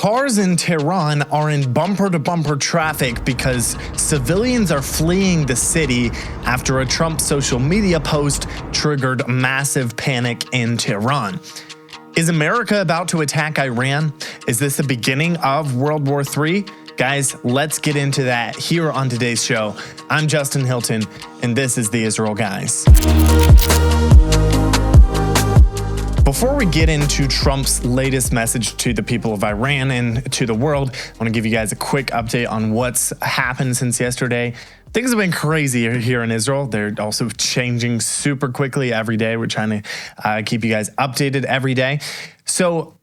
Cars in Tehran are in bumper-to-bumper traffic because civilians are fleeing the city after a Trump social media post triggered massive panic in Tehran. Is America about to attack Iran? Is this the beginning of World War III? Guys, let's get into that here on today's show. I'm Justin Hilton, and this is the Israel Guys. Before we get into Trump's latest message to the people of Iran and to the world, I want to give you guys a quick update on what's happened since yesterday. Things have been crazy here in Israel. They're also changing super quickly every day. We're trying to keep you guys updated every day. So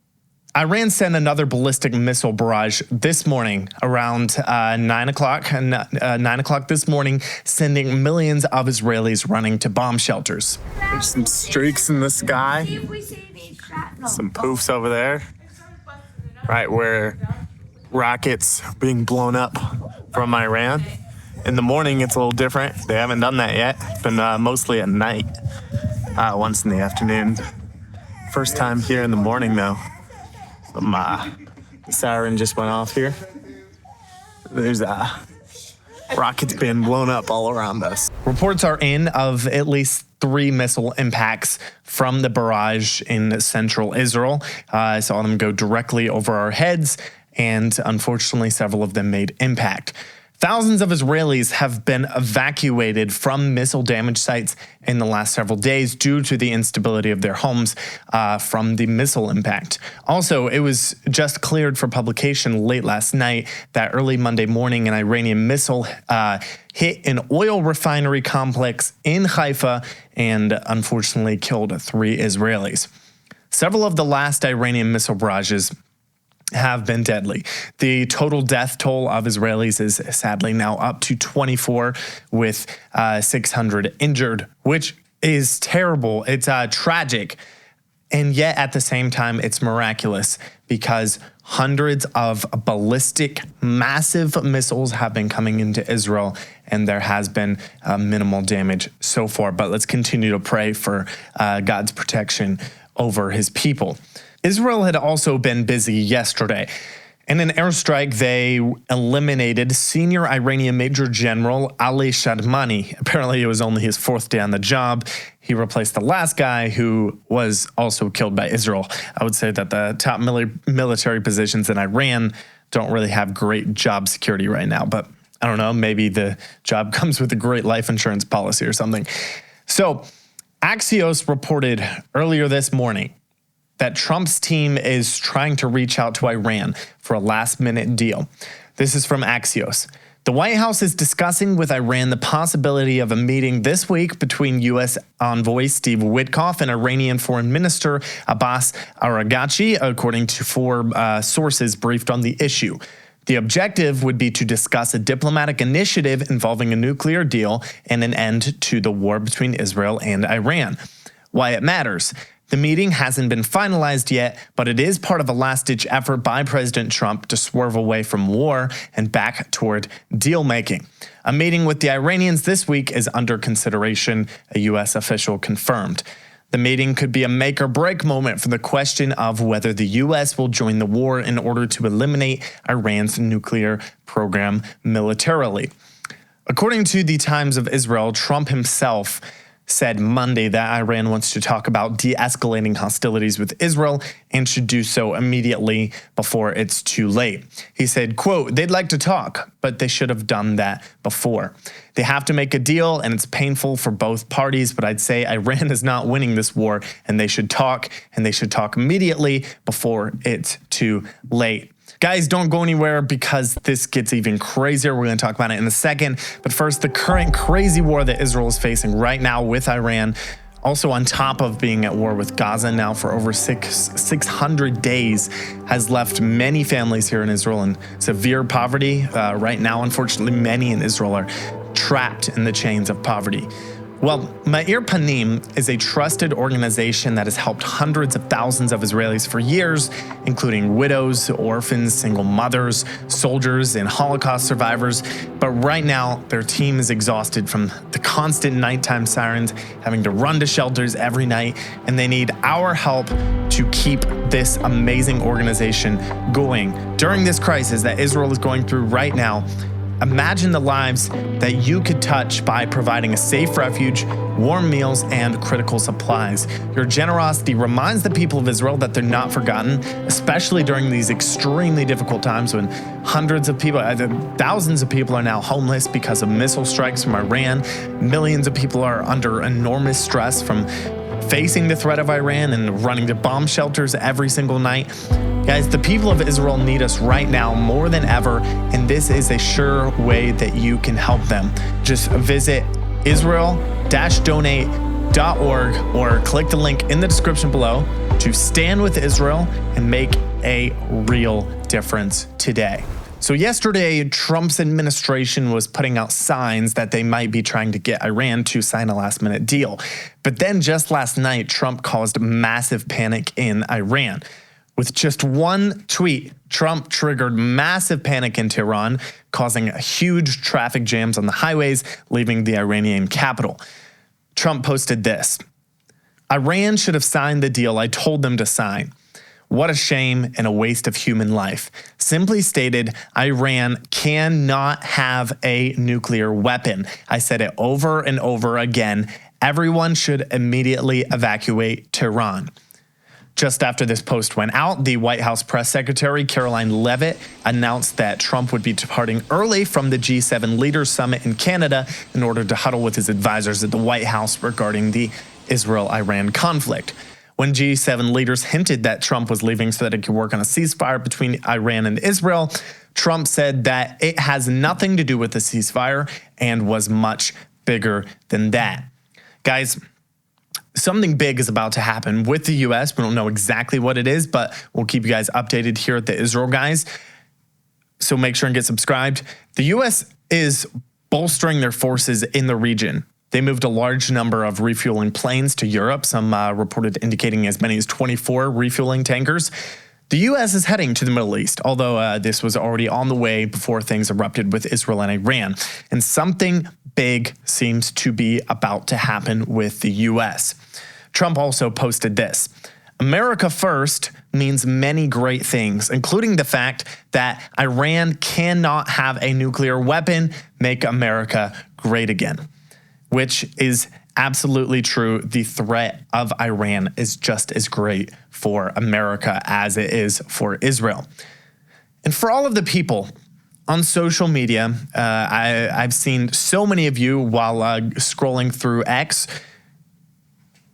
Iran sent another ballistic missile barrage this morning around 9 o'clock this morning, sending millions of Israelis running to bomb shelters. There's some streaks in the sky, some poofs over there, right where rockets being blown up from Iran. In the morning, it's a little different. They haven't done that yet. It's been mostly at night, once in the afternoon. First time here in the morning, though. The siren just went off here. There's rockets being blown up all around us. Reports are in of at least 3 missile impacts from the barrage in central Israel. I saw them go directly over our heads, and unfortunately, several of them made impact. Thousands of Israelis have been evacuated from missile damage sites in the last several days due to the instability of their homes from the missile impact. Also, it was just cleared for publication late last night that early Monday morning an Iranian missile hit an oil refinery complex in Haifa and unfortunately killed 3 Israelis. Several of the last Iranian missile barrages have been deadly. The total death toll of Israelis is sadly now up to 24, with 600 injured, which is terrible. It's tragic. And yet at the same time, it's miraculous because hundreds of ballistic, massive missiles have been coming into Israel, and there has been minimal damage so far. But let's continue to pray for God's protection over his people. Israel had also been busy yesterday. In an airstrike, they eliminated senior Iranian Major General Ali Shadmani. Apparently, it was only his 4th day on the job. He replaced the last guy who was also killed by Israel. I would say that the top military positions in Iran don't really have great job security right now. But I don't know, maybe the job comes with a great life insurance policy or something. So Axios reported earlier this morning that Trump's team is trying to reach out to Iran for a last-minute deal. This is from Axios. The White House is discussing with Iran the possibility of a meeting this week between U.S. envoy Steve Witkoff and Iranian Foreign Minister Abbas Araghchi, according to 4 sources briefed on the issue. The objective would be to discuss a diplomatic initiative involving a nuclear deal and an end to the war between Israel and Iran. Why it matters. The meeting hasn't been finalized yet, but it is part of a last-ditch effort by President Trump to swerve away from war and back toward deal-making. A meeting with the Iranians this week is under consideration, a U.S. official confirmed. The meeting could be a make-or-break moment for the question of whether the U.S. will join the war in order to eliminate Iran's nuclear program militarily. According to the Times of Israel, Trump himself said Monday that Iran wants to talk about de-escalating hostilities with Israel and should do so immediately before it's too late. He said, quote, "They'd like to talk, but they should have done that before. They have to make a deal, and it's painful for both parties, but I'd say Iran is not winning this war, and they should talk immediately before it's too late." Guys, don't go anywhere because this gets even crazier. We're going to talk about it in a second. But first, the current crazy war that Israel is facing right now with Iran, also on top of being at war with Gaza now for over 600 days, has left many families here in Israel in severe poverty. Right now, unfortunately, many in Israel are trapped in the chains of poverty. Well, Meir Panim is a trusted organization that has helped hundreds of thousands of Israelis for years, including widows, orphans, single mothers, soldiers, and Holocaust survivors. But right now, their team is exhausted from the constant nighttime sirens, having to run to shelters every night, and they need our help to keep this amazing organization going during this crisis that Israel is going through right now. Imagine the lives that you could touch by providing a safe refuge, warm meals, and critical supplies. Your generosity reminds the people of Israel that they're not forgotten, especially during these extremely difficult times when hundreds of people, thousands of people are now homeless because of missile strikes from Iran. Millions of people are under enormous stress from facing the threat of Iran and running to bomb shelters every single night. Guys, the people of Israel need us right now more than ever, and this is a sure way that you can help them. Just visit Israel-donate.org or click the link in the description below to stand with Israel and make a real difference today. So yesterday, Trump's administration was putting out signs that they might be trying to get Iran to sign a last-minute deal. But then just last night, Trump caused massive panic in Iran. With just one tweet, Trump triggered massive panic in Tehran, causing huge traffic jams on the highways, leaving the Iranian capital. Trump posted this: "Iran should have signed the deal I told them to sign. What a shame and a waste of human life. Simply stated, Iran cannot have a nuclear weapon. I said it over and over again. Everyone should immediately evacuate Tehran." Just after this post went out, the White House press secretary, Caroline Leavitt, announced that Trump would be departing early from the G7 Leaders Summit in Canada in order to huddle with his advisors at the White House regarding the Israel-Iran conflict. When G7 leaders hinted that Trump was leaving so that he could work on a ceasefire between Iran and Israel, Trump said that it has nothing to do with the ceasefire and was much bigger than that. Guys, something big is about to happen with the U.S. We don't know exactly what it is, but we'll keep you guys updated here at the Israel Guys. So make sure and get subscribed. The U.S. is bolstering their forces in the region. They moved a large number of refueling planes to Europe, some reported indicating as many as 24 refueling tankers. The U.S. is heading to the Middle East, although this was already on the way before things erupted with Israel and Iran. And something big seems to be about to happen with the U.S. Trump also posted this: "America first means many great things, including the fact that Iran cannot have a nuclear weapon. Make America great again." Which is absolutely true. The threat of Iran is just as great for America as it is for Israel. And for all of the people on social media, I've seen so many of you while scrolling through X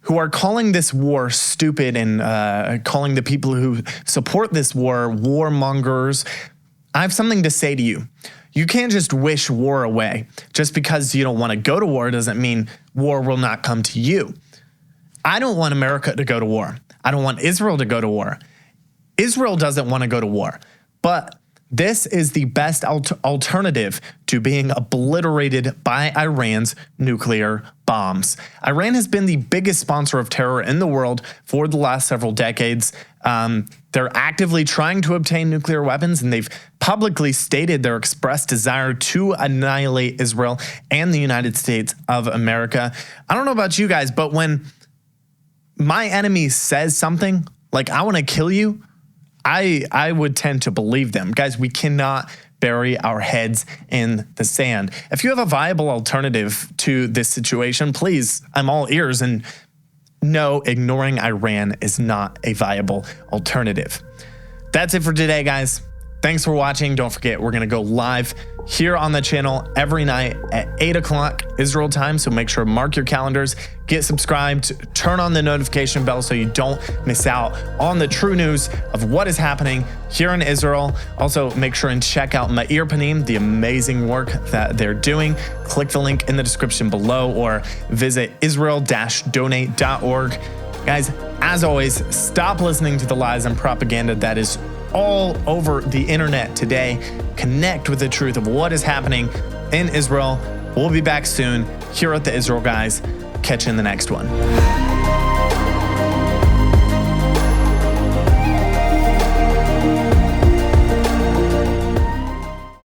who are calling this war stupid and calling the people who support this war warmongers. I have something to say to you. You can't just wish war away. Just because you don't want to go to war doesn't mean war will not come to you. I don't want America to go to war. I don't want Israel to go to war. Israel doesn't want to go to war. But this is the best alternative to being obliterated by Iran's nuclear bombs. Iran has been the biggest sponsor of terror in the world for the last several decades. They're actively trying to obtain nuclear weapons, and they've publicly stated their expressed desire to annihilate Israel and the United States of America. I don't know about you guys, but when my enemy says something like, "I want to kill you," I would tend to believe them. Guys, we cannot bury our heads in the sand. If you have a viable alternative to this situation, please, I'm all ears. And no, ignoring Iran is not a viable alternative. That's it for today, guys. Thanks for watching. Don't forget, we're going to go live here on the channel every night at 8 o'clock Israel time. So make sure to mark your calendars, get subscribed, turn on the notification bell so you don't miss out on the true news of what is happening here in Israel. Also, make sure and check out Meir Panim, the amazing work that they're doing. Click the link in the description below or visit Israel-donate.org. Guys, as always, stop listening to the lies and propaganda that is all over the internet today. Connect with the truth of what is happening in Israel. We'll be back soon here at the Israel Guys. Catch you in the next one.